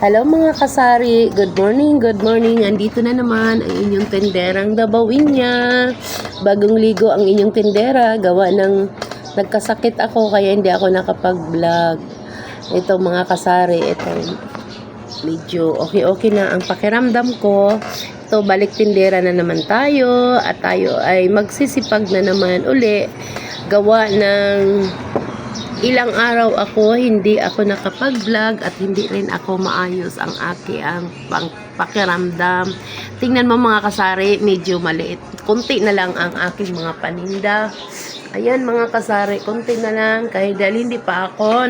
Hello mga kasari, good morning, good morning. Andito na naman ang inyong tenderang Dabawinya. Bagong ligo ang inyong tendera, gawa ng nagkasakit ako kaya hindi ako nakapag-vlog. Ito mga kasari, ito medyo okay na ang pakiramdam ko. Ito balik tendera na naman tayo at tayo ay magsisipag na naman uli. Gawa ng ilang araw ako hindi ako nakapag-vlog at hindi rin ako maayos ang aking pakiramdam. Tingnan mo mga kasari, medyo maliit. Kunti na lang ang aking mga paninda. Ayan mga kasari, kunti na lang kahit dahil hindi pa ako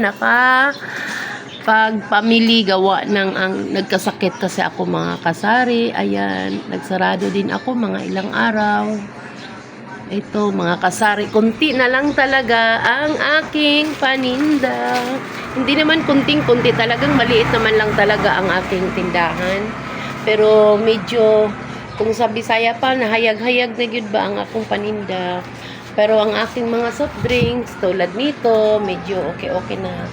pagpamili gawa ng ang nagkasakit kasi ako mga kasari. Ayan, nagsarado din ako mga ilang araw. Ito mga kasari, kunti na lang talaga ang aking paninda. Hindi naman kunting-kunti, talagang maliit naman lang talaga ang aking tindahan. Pero medyo, kung sa Bisaya pa, nahayag-hayag na yun ba ang akong paninda. Pero ang aking mga soft drinks, tulad nito, medyo okay na.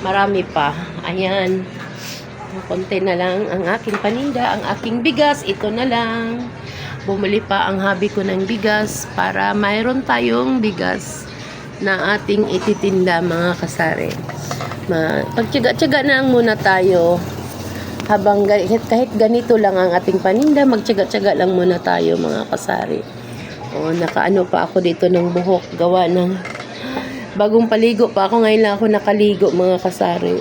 Marami pa. Ayan. Kunti na lang ang aking paninda, ang aking bigas, ito na lang. Bumili pa ang hubby ko ng bigas para mayroon tayong bigas na ating ititinda mga kasari. Pagtyaga-tyaga na muna tayo habang kahit ganito lang ang ating paninda, magtyaga-tyaga lang muna tayo mga kasari. O, nakaano pa ako dito ng buhok, gawa ng bagong paligo pa ako, ngayon lang ako nakaligo mga kasari.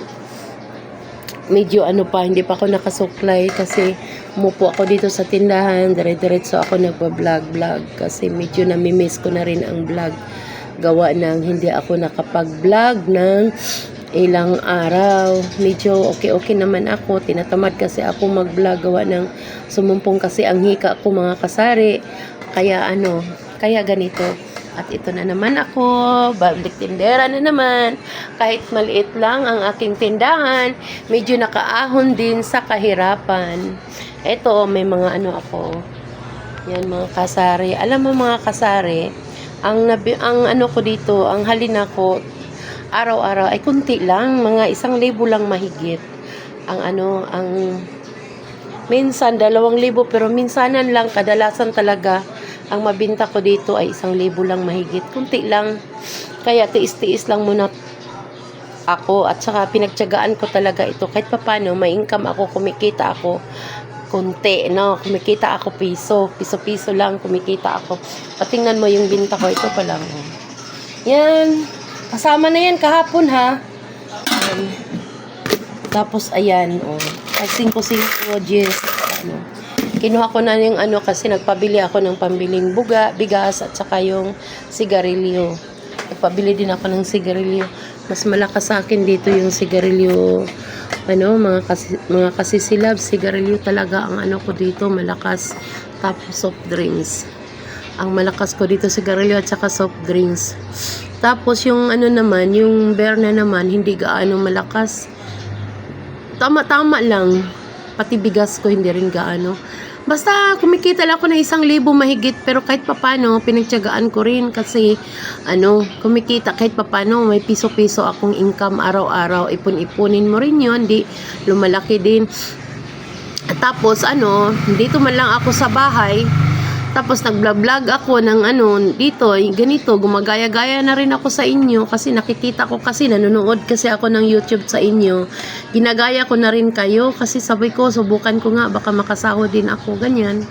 Medyo hindi pa ako nakasuklay kasi umupo ako dito sa tindahan, dire-diretso ako nagpa-vlog kasi medyo namimiss ko na rin ang vlog. Gawa ng hindi ako nakapag-vlog ng ilang araw. Medyo okay naman ako, tinatamad kasi ako mag-vlog gawa ng sumumpong kasi ang hika ko mga kasari. Kaya ganito. At ito na naman ako, balik tindera na naman. Kahit maliit lang ang aking tindahan, medyo nakaahon din sa kahirapan. Ito, may mga ako. Yan mga kasari. Alam mo mga kasari, ang ko dito, ang halina ko, araw-araw ay kunti lang, mga 1,000 lang mahigit. Minsan 2,000 pero minsanan lang, kadalasan talaga ang mabinta ko dito ay 1,000 lang mahigit. Kunti lang. Kaya tiis-tiis lang muna ako. At saka pinagtyagaan ko talaga ito. Kahit papano, may income ako, kumikita ako. Kunti, no? Kumikita ako piso lang kumikita ako. Patingnan mo yung binta ko. Ito pa lang. Oh. Yan. Kasama na yan kahapon, ha? Tapos, ayan. Oh. 5-5, yes. Kinuha ko na yung kasi nagpabili ako ng pambiling bigas at saka yung sigarilyo. Nagpabili din ako ng sigarilyo. Mas malakas sa akin dito yung sigarilyo. Mga kasisilab, sigarilyo talaga ang ko dito, malakas. Tapos soft drinks. Ang malakas ko dito sigarilyo at saka soft drinks. Tapos yung naman, yung Berna naman, hindi gaano malakas. Tama-tama lang. Pati bigas ko hindi rin gaano. Basta kumikita lang ako ng 1,000 mahigit, pero kahit papano pinagtiyagaan ko rin kasi kumikita kahit papano, may piso-piso akong income araw-araw. Ipon-ipunin mo rin yun, di lumalaki din. Tapos dito man lang ako sa bahay. Tapos nag-vlog ako ng dito, ganito, gumagaya-gaya na rin ako sa inyo kasi nakikita ko kasi, nanonood kasi ako ng YouTube sa inyo. Ginagaya ko na rin kayo kasi sabi ko, subukan ko nga, baka makasahod din ako, ganyan.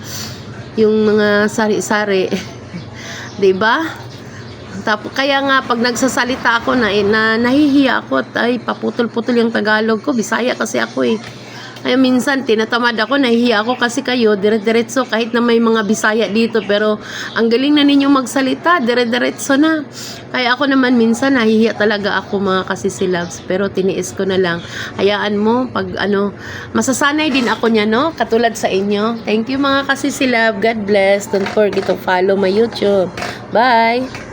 Yung mga sari-sari. 'Di ba? Tapos kaya nga pag nagsasalita ako nahihiya ako at paputol-putol yung Tagalog ko, Bisaya kasi ako eh. Ay minsan tinatamad ako, nahihiya ako kasi kayo dire-diretso kahit na may mga Bisaya dito, pero ang galing na ninyong magsalita, dire-diretso na. Kaya ako naman minsan nahihiya talaga ako mga kasisilabs, pero tiniis ko na lang. Hayaan mo pag masasanay din ako niya, no? Katulad sa inyo. Thank you mga kasisilab. God bless. Don't forget to follow my YouTube. Bye.